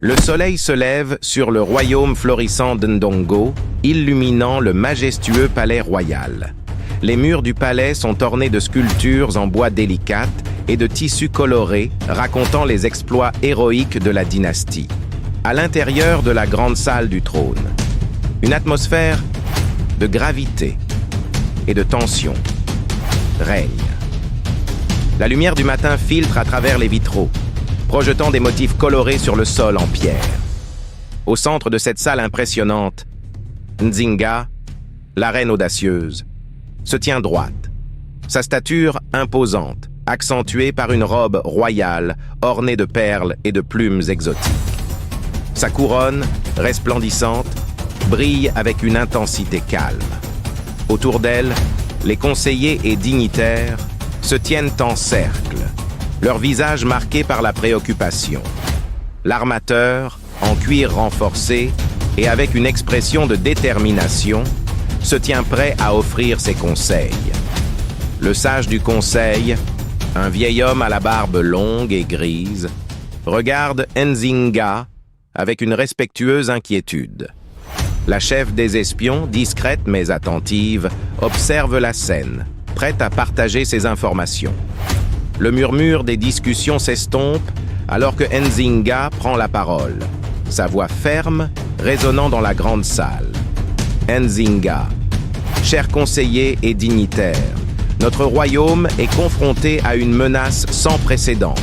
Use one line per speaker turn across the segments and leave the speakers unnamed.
Le soleil se lève sur le royaume florissant d'Ndongo, illuminant le majestueux palais royal. Les murs du palais sont ornés de sculptures en bois délicates et de tissus colorés racontant les exploits héroïques de la dynastie. À l'intérieur de la grande salle du trône, une atmosphère de gravité et de tension règne. La lumière du matin filtre à travers les vitraux, projetant des motifs colorés sur le sol en pierre. Au centre de cette salle impressionnante, Nzinga, la reine audacieuse, se tient droite. Sa stature imposante, accentuée par une robe royale ornée de perles et de plumes exotiques. Sa couronne, resplendissante, brille avec une intensité calme. Autour d'elle, les conseillers et dignitaires se tiennent en cercle, leur visage marqué par la préoccupation. L'armateur, en cuir renforcé et avec une expression de détermination, se tient prêt à offrir ses conseils. Le sage du conseil, un vieil homme à la barbe longue et grise, regarde Nzinga avec une respectueuse inquiétude. La chef des espions, discrète mais attentive, observe la scène, prête à partager ses informations. Le murmure des discussions s'estompe alors que Nzinga prend la parole, sa voix ferme résonnant dans la grande salle. Nzinga, chers conseillers et dignitaires, notre royaume est confronté à une menace sans précédent.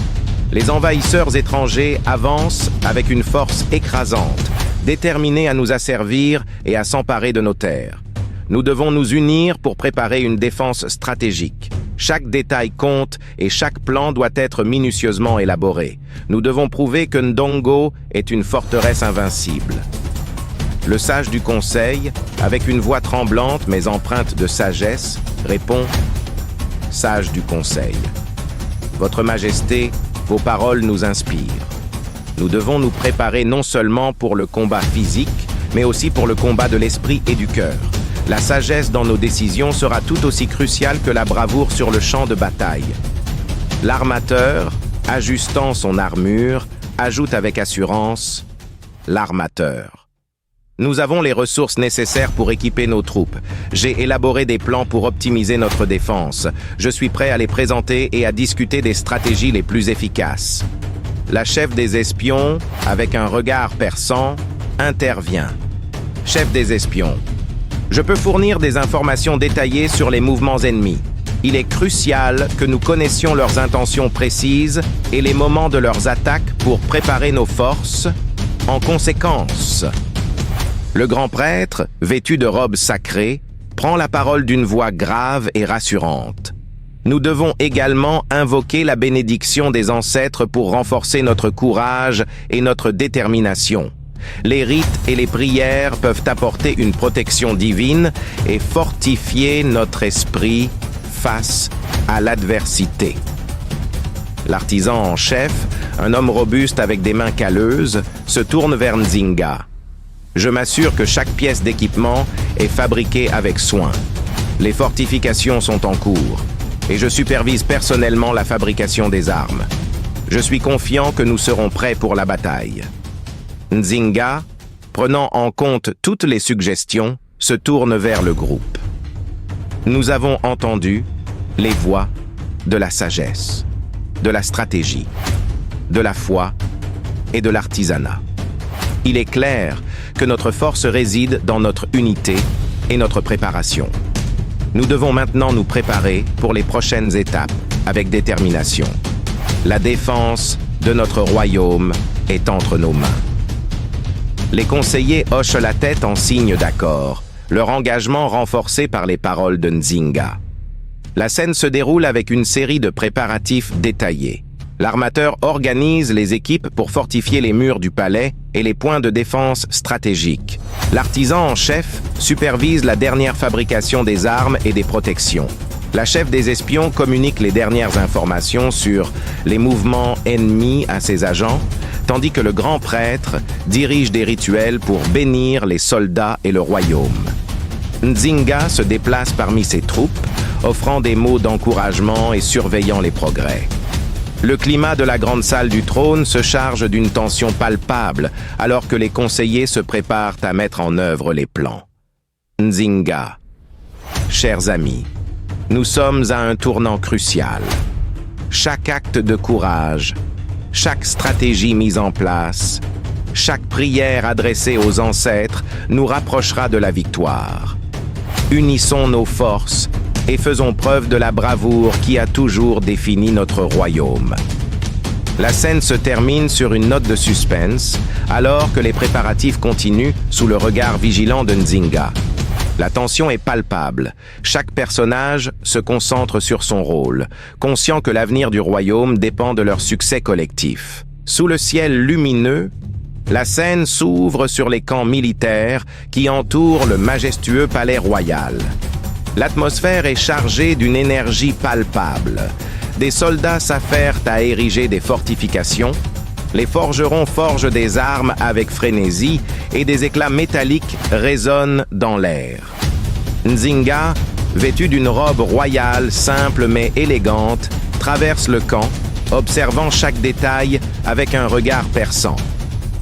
Les envahisseurs étrangers avancent avec une force écrasante, déterminés à nous asservir et à s'emparer de nos terres. Nous devons nous unir pour préparer une défense stratégique. Chaque détail compte et chaque plan doit être minutieusement élaboré. Nous devons prouver que Ndongo est une forteresse invincible. Le sage du conseil, avec une voix tremblante mais empreinte de sagesse, répond « Sage du conseil, Votre Majesté, vos paroles nous inspirent. Nous devons nous préparer non seulement pour le combat physique, mais aussi pour le combat de l'esprit et du cœur. La sagesse dans nos décisions sera tout aussi cruciale que la bravoure sur le champ de bataille. » L'armateur, ajustant son armure, ajoute avec assurance « L'armateur. Nous avons les ressources nécessaires pour équiper nos troupes. J'ai élaboré des plans pour optimiser notre défense. Je suis prêt à les présenter et à discuter des stratégies les plus efficaces. » La chef des espions, avec un regard perçant, intervient. « Chef des espions, je peux fournir des informations détaillées sur les mouvements ennemis. Il est crucial que nous connaissions leurs intentions précises et les moments de leurs attaques pour préparer nos forces. En conséquence, le grand prêtre, vêtu de robes sacrées, prend la parole d'une voix grave et rassurante. Nous devons également invoquer la bénédiction des ancêtres pour renforcer notre courage et notre détermination. Les rites et les prières peuvent apporter une protection divine et fortifier notre esprit face à l'adversité. L'artisan en chef, un homme robuste avec des mains calleuses, se tourne vers Nzinga. Je m'assure que chaque pièce d'équipement est fabriquée avec soin. Les fortifications sont en cours et je supervise personnellement la fabrication des armes. Je suis confiant que nous serons prêts pour la bataille. Nzinga, prenant en compte toutes les suggestions, se tourne vers le groupe. Nous avons entendu les voix de la sagesse, de la stratégie, de la foi et de l'artisanat. Il est clair que notre force réside dans notre unité et notre préparation. Nous devons maintenant nous préparer pour les prochaines étapes avec détermination. La défense de notre royaume est entre nos mains. Les conseillers hochent la tête en signe d'accord, leur engagement renforcé par les paroles de Nzinga. La scène se déroule avec une série de préparatifs détaillés. L'armateur organise les équipes pour fortifier les murs du palais et les points de défense stratégiques. L'artisan en chef supervise la dernière fabrication des armes et des protections. La chef des espions communique les dernières informations sur les mouvements ennemis à ses agents, tandis que le grand prêtre dirige des rituels pour bénir les soldats et le royaume. Nzinga se déplace parmi ses troupes, offrant des mots d'encouragement et surveillant les progrès. Le climat de la grande salle du trône se charge d'une tension palpable alors que les conseillers se préparent à mettre en œuvre les plans. Nzinga, chers amis, nous sommes à un tournant crucial. Chaque acte de courage, chaque stratégie mise en place, chaque prière adressée aux ancêtres nous rapprochera de la victoire. Unissons nos forces et faisons preuve de la bravoure qui a toujours défini notre royaume. La scène se termine sur une note de suspense, alors que les préparatifs continuent sous le regard vigilant de Nzinga. La tension est palpable. Chaque personnage se concentre sur son rôle, conscient que l'avenir du royaume dépend de leur succès collectif. Sous le ciel lumineux, la scène s'ouvre sur les camps militaires qui entourent le majestueux palais royal. L'atmosphère est chargée d'une énergie palpable. Des soldats s'affairent à ériger des fortifications, les forgerons forgent des armes avec frénésie et des éclats métalliques résonnent dans l'air. Nzinga, vêtue d'une robe royale simple mais élégante, traverse le camp, observant chaque détail avec un regard perçant.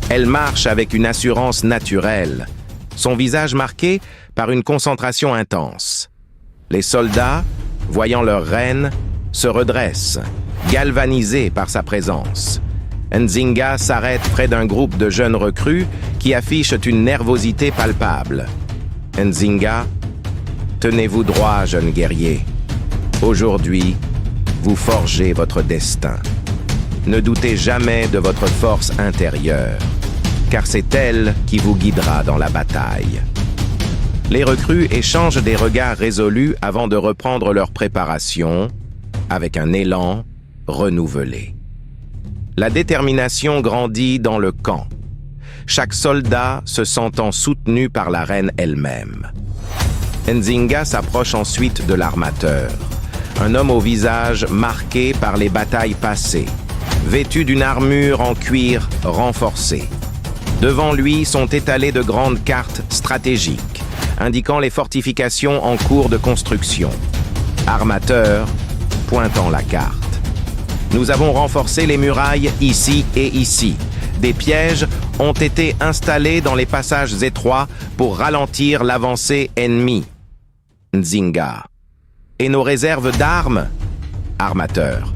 Elle marche avec une assurance naturelle, son visage marqué par une concentration intense. Les soldats, voyant leur reine, se redressent, galvanisés par sa présence. Nzinga s'arrête près d'un groupe de jeunes recrues qui affichent une nervosité palpable. Nzinga, tenez-vous droit, jeunes guerriers. Aujourd'hui, vous forgez votre destin. Ne doutez jamais de votre force intérieure, car c'est elle qui vous guidera dans la bataille. Les recrues échangent des regards résolus avant de reprendre leur préparation avec un élan renouvelé. La détermination grandit dans le camp, chaque soldat se sentant soutenu par la reine elle-même. Nzinga s'approche ensuite de l'armateur, un homme au visage marqué par les batailles passées, vêtu d'une armure en cuir renforcée. Devant lui sont étalées de grandes cartes stratégiques, indiquant les fortifications en cours de construction. Armateur, pointant la carte. Nous avons renforcé les murailles ici et ici. Des pièges ont été installés dans les passages étroits pour ralentir l'avancée ennemie. Nzinga. Et nos réserves d'armes? Armateur.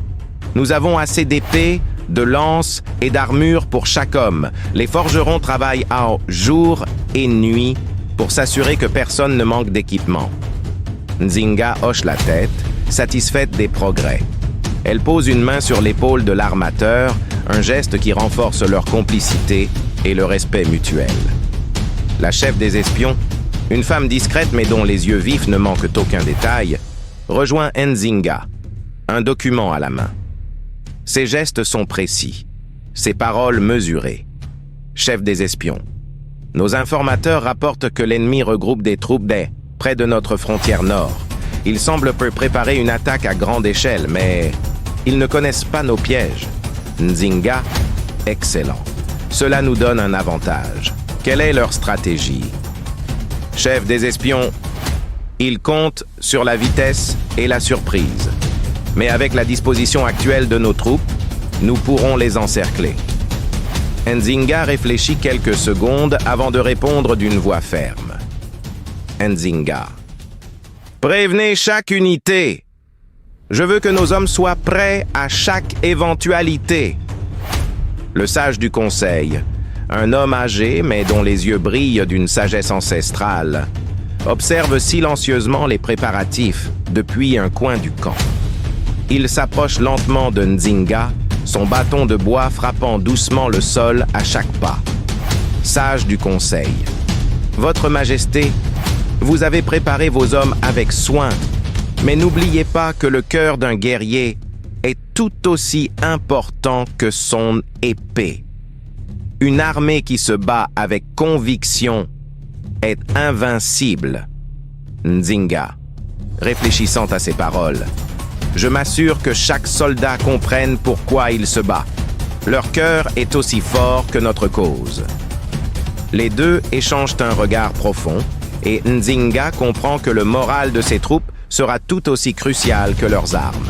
Nous avons assez d'épées, de lances et d'armures pour chaque homme. Les forgerons travaillent jour et nuit pour s'assurer que personne ne manque d'équipement. Nzinga hoche la tête, satisfaite des progrès. Elle pose une main sur l'épaule de l'armateur, un geste qui renforce leur complicité et le respect mutuel. La chef des espions, une femme discrète mais dont les yeux vifs ne manquent aucun détail, rejoint Nzinga, un document à la main. Ses gestes sont précis, ses paroles mesurées. Chef des espions, nos informateurs rapportent que l'ennemi regroupe des troupes près de notre frontière nord. Ils semblent préparer une attaque à grande échelle, mais ils ne connaissent pas nos pièges. Nzinga, excellent. Cela nous donne un avantage. Quelle est leur stratégie? Chef des espions, ils comptent sur la vitesse et la surprise. Mais avec la disposition actuelle de nos troupes, nous pourrons les encercler. Nzinga réfléchit quelques secondes avant de répondre d'une voix ferme. Nzinga. Prévenez chaque unité. Je veux que nos hommes soient prêts à chaque éventualité. Le sage du conseil, un homme âgé mais dont les yeux brillent d'une sagesse ancestrale, observe silencieusement les préparatifs depuis un coin du camp. Il s'approche lentement de Nzinga, son bâton de bois frappant doucement le sol à chaque pas. Sage du conseil. Votre Majesté, vous avez préparé vos hommes avec soin, mais n'oubliez pas que le cœur d'un guerrier est tout aussi important que son épée. Une armée qui se bat avec conviction est invincible. Nzinga, réfléchissant à ces paroles, je m'assure que chaque soldat comprenne pourquoi il se bat. Leur cœur est aussi fort que notre cause. Les deux échangent un regard profond et Nzinga comprend que le moral de ses troupes sera tout aussi crucial que leurs armes.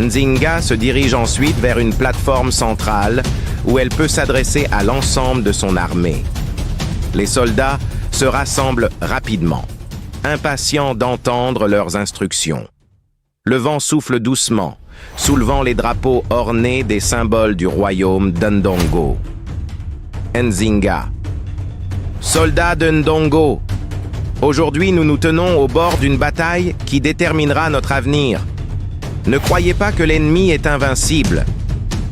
Nzinga se dirige ensuite vers une plateforme centrale où elle peut s'adresser à l'ensemble de son armée. Les soldats se rassemblent rapidement, impatients d'entendre leurs instructions. Le vent souffle doucement, soulevant les drapeaux ornés des symboles du royaume d'Ndongo. Nzinga. Soldats de Ndongo, aujourd'hui nous nous tenons au bord d'une bataille qui déterminera notre avenir. Ne croyez pas que l'ennemi est invincible.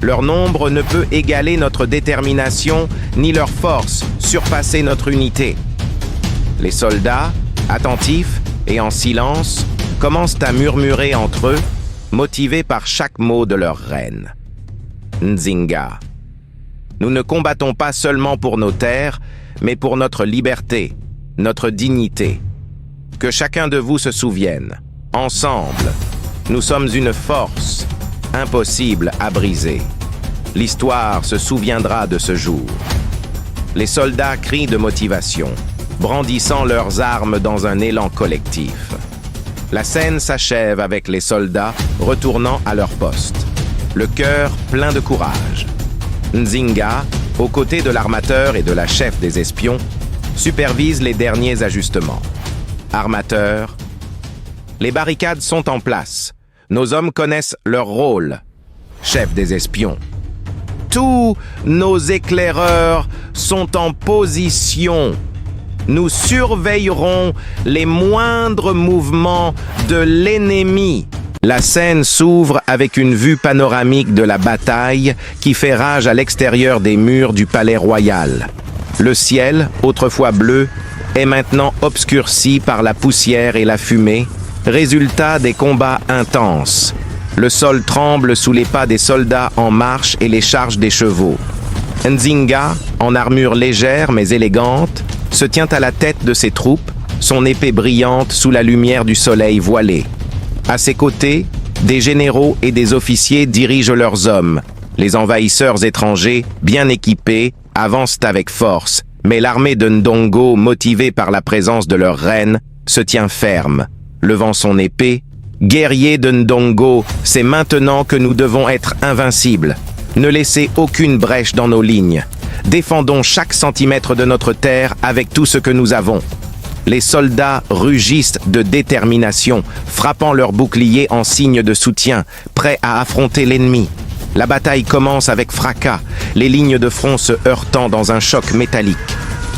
Leur nombre ne peut égaler notre détermination, ni leur force surpasser notre unité. Les soldats, attentifs et en silence, commencent à murmurer entre eux, motivés par chaque mot de leur reine. Nzinga. Nous ne combattons pas seulement pour nos terres, mais pour notre liberté, notre dignité. Que chacun de vous se souvienne, ensemble, nous sommes une force, impossible à briser. L'histoire se souviendra de ce jour. Les soldats crient de motivation, brandissant leurs armes dans un élan collectif. La scène s'achève avec les soldats retournant à leur poste, le cœur plein de courage. Nzinga, aux côtés de l'armateur et de la chef des espions, supervise les derniers ajustements. Armateur, les barricades sont en place. Nos hommes connaissent leur rôle. Chef des espions, tous nos éclaireurs sont en position. Nous surveillerons les moindres mouvements de l'ennemi. La scène s'ouvre avec une vue panoramique de la bataille qui fait rage à l'extérieur des murs du palais royal. Le ciel, autrefois bleu, est maintenant obscurci par la poussière et la fumée, résultat des combats intenses. Le sol tremble sous les pas des soldats en marche et les charges des chevaux. Nzinga, en armure légère mais élégante, se tient à la tête de ses troupes, son épée brillante sous la lumière du soleil voilé. À ses côtés, des généraux et des officiers dirigent leurs hommes. Les envahisseurs étrangers, bien équipés, avancent avec force, mais l'armée de Ndongo, motivée par la présence de leur reine, se tient ferme. Levant son épée, guerriers de Ndongo, c'est maintenant que nous devons être invincibles. Ne laissez aucune brèche dans nos lignes. Défendons chaque centimètre de notre terre avec tout ce que nous avons. Les soldats rugissent de détermination, frappant leurs boucliers en signe de soutien, prêts à affronter l'ennemi. La bataille commence avec fracas, les lignes de front se heurtant dans un choc métallique.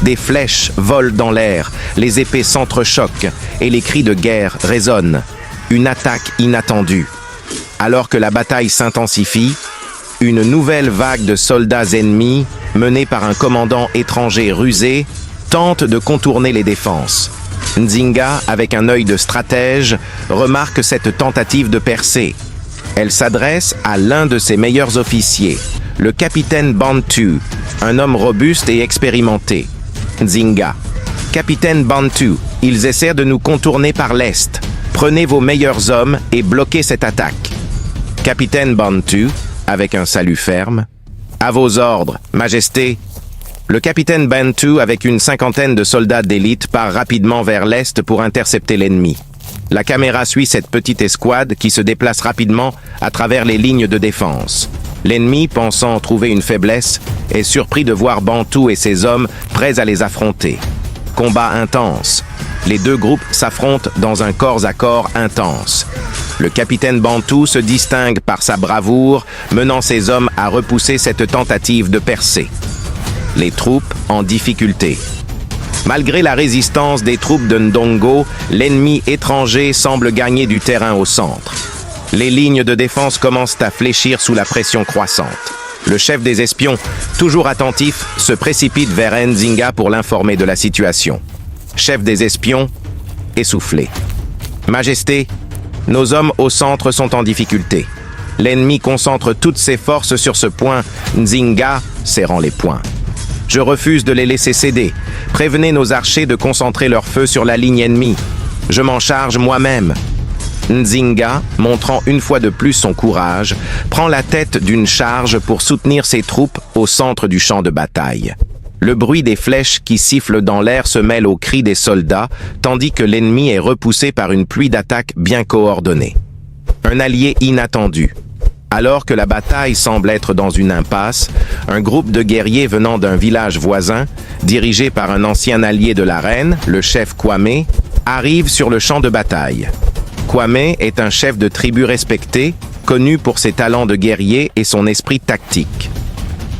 Des flèches volent dans l'air, les épées s'entrechoquent et les cris de guerre résonnent. Une attaque inattendue. Alors que la bataille s'intensifie, une nouvelle vague de soldats ennemis, menée par un commandant étranger rusé, tente de contourner les défenses. Nzinga, avec un œil de stratège, remarque cette tentative de percée. Elle s'adresse à l'un de ses meilleurs officiers, le capitaine Bantu, un homme robuste et expérimenté. Nzinga. Capitaine Bantu, ils essaient de nous contourner par l'est. Prenez vos meilleurs hommes et bloquez cette attaque. Capitaine Bantu, avec un salut ferme. À vos ordres, Majesté. Le capitaine Bantu, avec une cinquantaine de soldats d'élite, part rapidement vers l'est pour intercepter l'ennemi. La caméra suit cette petite escouade qui se déplace rapidement à travers les lignes de défense. L'ennemi, pensant trouver une faiblesse, est surpris de voir Bantu et ses hommes prêts à les affronter. Combat intense. Les deux groupes s'affrontent dans un corps-à-corps intense. Le capitaine Bantu se distingue par sa bravoure, menant ses hommes à repousser cette tentative de percée. Les troupes en difficulté. Malgré la résistance des troupes de Ndongo, l'ennemi étranger semble gagner du terrain au centre. Les lignes de défense commencent à fléchir sous la pression croissante. Le chef des espions, toujours attentif, se précipite vers Nzinga pour l'informer de la situation. Chef des espions, essoufflé. Majesté, nos hommes au centre sont en difficulté. L'ennemi concentre toutes ses forces sur ce point, Nzinga serrant les poings. Je refuse de les laisser céder. Prévenez nos archers de concentrer leur feu sur la ligne ennemie. Je m'en charge moi-même. Nzinga, montrant une fois de plus son courage, prend la tête d'une charge pour soutenir ses troupes au centre du champ de bataille. Le bruit des flèches qui sifflent dans l'air se mêle aux cris des soldats, tandis que l'ennemi est repoussé par une pluie d'attaques bien coordonnées. un allié inattendu. Alors que la bataille semble être dans une impasse, un groupe de guerriers venant d'un village voisin, dirigé par un ancien allié de la reine, le chef Kwame, arrive sur le champ de bataille. Kwame est un chef de tribu respecté, connu pour ses talents de guerrier et son esprit tactique.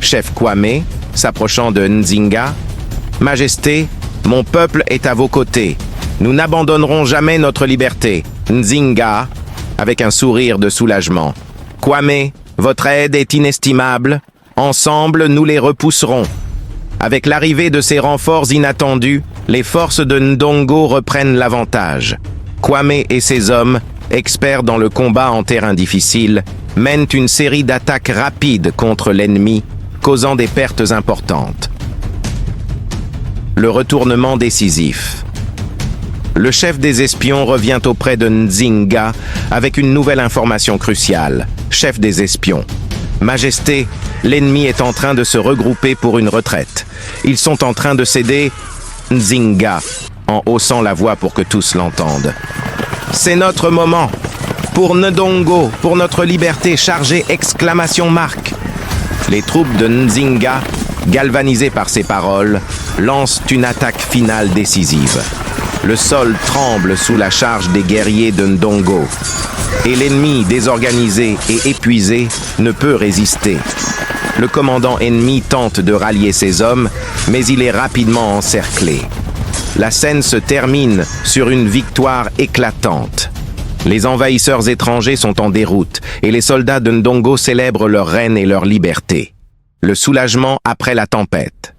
Chef Kwame, s'approchant de Nzinga, « Majesté, mon peuple est à vos côtés. Nous n'abandonnerons jamais notre liberté. » Nzinga, avec un sourire de soulagement. « Kwame, votre aide est inestimable. Ensemble, nous les repousserons. » Avec l'arrivée de ces renforts inattendus, les forces de Ndongo reprennent l'avantage. Kwame et ses hommes, experts dans le combat en terrain difficile, mènent une série d'attaques rapides contre l'ennemi, causant des pertes importantes. Le retournement décisif. Le chef des espions revient auprès de Nzinga avec une nouvelle information cruciale. Chef des espions. Majesté, l'ennemi est en train de se regrouper pour une retraite. Ils sont en train de céder. Nzinga, en haussant la voix pour que tous l'entendent. C'est notre moment. Pour Ndongo, pour notre liberté, chargée exclamation marque. Les troupes de Nzinga, galvanisées par ces paroles, lancent une attaque finale décisive. Le sol tremble sous la charge des guerriers de Ndongo. Et l'ennemi, désorganisé et épuisé, ne peut résister. Le commandant ennemi tente de rallier ses hommes, mais il est rapidement encerclé. La scène se termine sur une victoire éclatante. Les envahisseurs étrangers sont en déroute et les soldats de Ndongo célèbrent leur reine et leur liberté. Le soulagement après la tempête.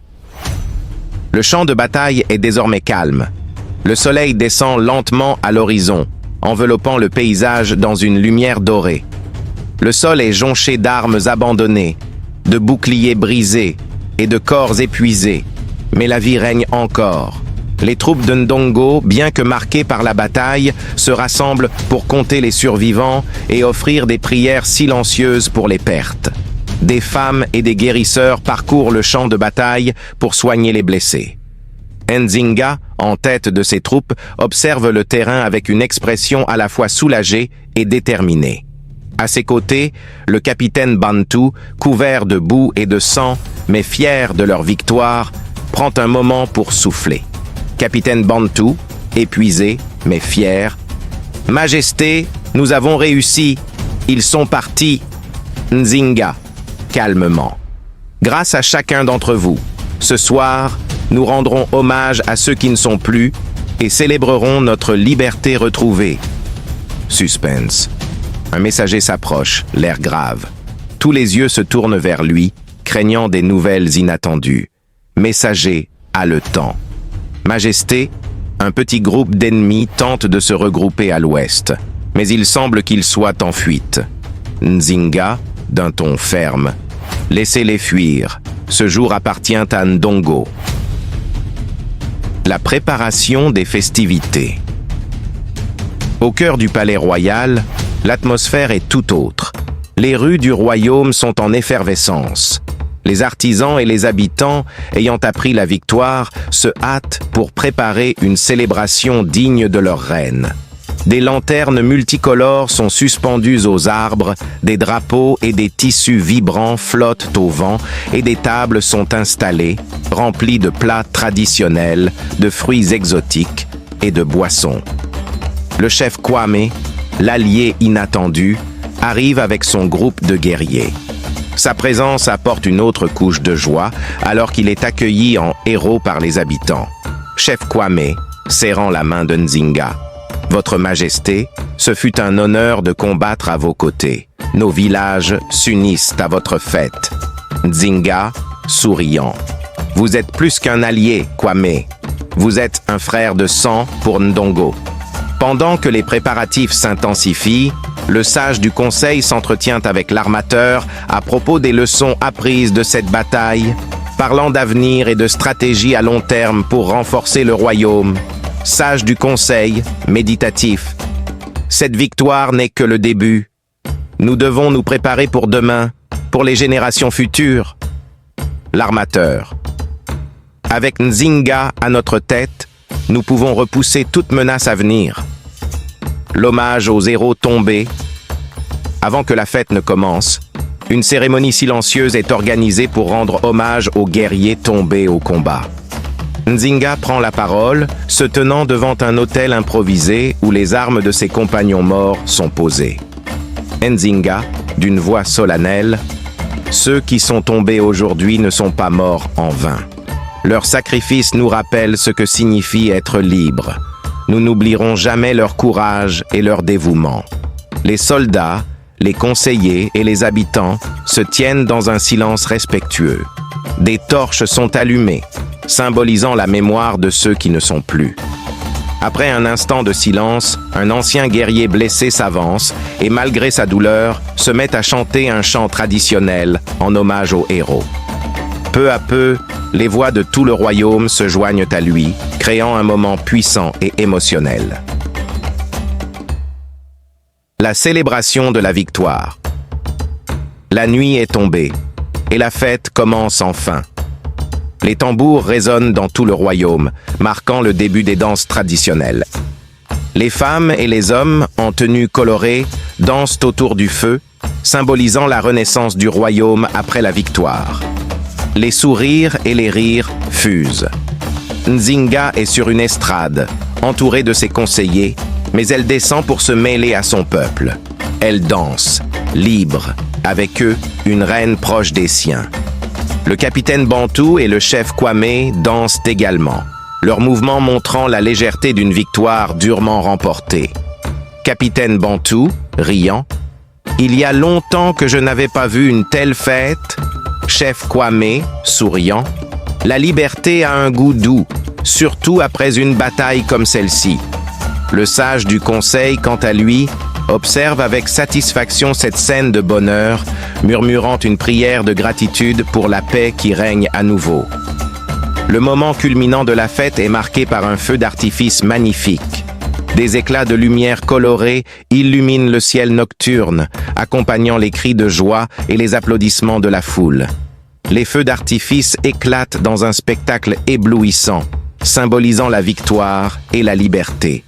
Le champ de bataille est désormais calme. Le soleil descend lentement à l'horizon, enveloppant le paysage dans une lumière dorée. Le sol est jonché d'armes abandonnées, de boucliers brisés et de corps épuisés, mais la vie règne encore. Les troupes de Ndongo, bien que marquées par la bataille, se rassemblent pour compter les survivants et offrir des prières silencieuses pour les pertes. Des femmes et des guérisseurs parcourent le champ de bataille pour soigner les blessés. Nzinga, en tête de ses troupes, observe le terrain avec une expression à la fois soulagée et déterminée. À ses côtés, le capitaine Bantu, couvert de boue et de sang, mais fier de leur victoire, prend un moment pour souffler. Capitaine Bantu, épuisé, mais fier. « Majesté, nous avons réussi. Ils sont partis. » Nzinga, calmement. « Grâce à chacun d'entre vous, ce soir, nous rendrons hommage à ceux qui ne sont plus et célébrerons notre liberté retrouvée. » Suspense. Un messager s'approche, l'air grave. Tous les yeux se tournent vers lui, craignant des nouvelles inattendues. Messager haletant. Majesté, un petit groupe d'ennemis tente de se regrouper à l'ouest, mais il semble qu'ils soient en fuite. Nzinga, d'un ton ferme. Laissez-les fuir. Ce jour appartient à Ndongo. La préparation des festivités. Au cœur du palais royal, l'atmosphère est tout autre. Les rues du royaume sont en effervescence. Les artisans et les habitants, ayant appris la victoire, se hâtent pour préparer une célébration digne de leur reine. Des lanternes multicolores sont suspendues aux arbres, des drapeaux et des tissus vibrants flottent au vent et des tables sont installées, remplies de plats traditionnels, de fruits exotiques et de boissons. Le chef Kwame, l'allié inattendu, arrive avec son groupe de guerriers. Sa présence apporte une autre couche de joie alors qu'il est accueilli en héros par les habitants. Chef Kwame, serrant la main de Nzinga. Votre Majesté, ce fut un honneur de combattre à vos côtés. Nos villages s'unissent à votre fête. Nzinga, souriant. Vous êtes plus qu'un allié, Kwame. Vous êtes un frère de sang pour Ndongo. Pendant que les préparatifs s'intensifient, le sage du conseil s'entretient avec l'armateur à propos des leçons apprises de cette bataille, parlant d'avenir et de stratégie à long terme pour renforcer le royaume. Sage du conseil, méditatif. Cette victoire n'est que le début. Nous devons nous préparer pour demain, pour les générations futures. L'armateur. Avec Nzinga à notre tête, nous pouvons repousser toute menace à venir. L'hommage aux héros tombés, Avant que la fête ne commence, une cérémonie silencieuse est organisée pour rendre hommage aux guerriers tombés au combat. Nzinga prend la parole, se tenant devant un autel improvisé où les armes de ses compagnons morts sont posées. Nzinga, d'une voix solennelle, « Ceux qui sont tombés aujourd'hui ne sont pas morts en vain. Leur sacrifice nous rappelle ce que signifie être libre. Nous n'oublierons jamais leur courage et leur dévouement. » Les soldats, les conseillers et les habitants se tiennent dans un silence respectueux. Des torches sont allumées, symbolisant la mémoire de ceux qui ne sont plus. Après un instant de silence, un ancien guerrier blessé s'avance et malgré sa douleur, se met à chanter un chant traditionnel en hommage aux héros. Peu à peu, les voix de tout le royaume se joignent à lui, créant un moment puissant et émotionnel. La célébration de la victoire. La nuit est tombée et la fête commence enfin. Les tambours résonnent dans tout le royaume, marquant le début des danses traditionnelles. Les femmes et les hommes, en tenues colorées, dansent autour du feu, symbolisant la renaissance du royaume après la victoire. Les sourires et les rires fusent. Nzinga est sur une estrade, entourée de ses conseillers, mais elle descend pour se mêler à son peuple. Elle danse, libre, avec eux, une reine proche des siens. Le capitaine Bantou et le chef Kwame dansent également, leur mouvement montrant la légèreté d'une victoire durement remportée. Capitaine Bantou, riant, « Il y a longtemps que je n'avais pas vu une telle fête. » Chef Kwame, souriant, « La liberté a un goût doux, surtout après une bataille comme celle-ci. » Le sage du conseil, quant à lui, observe avec satisfaction cette scène de bonheur, murmurant une prière de gratitude pour la paix qui règne à nouveau. Le moment culminant de la fête est marqué par un feu d'artifice magnifique. Des éclats de lumière colorés illuminent le ciel nocturne, accompagnant les cris de joie et les applaudissements de la foule. Les feux d'artifice éclatent dans un spectacle éblouissant, symbolisant la victoire et la liberté.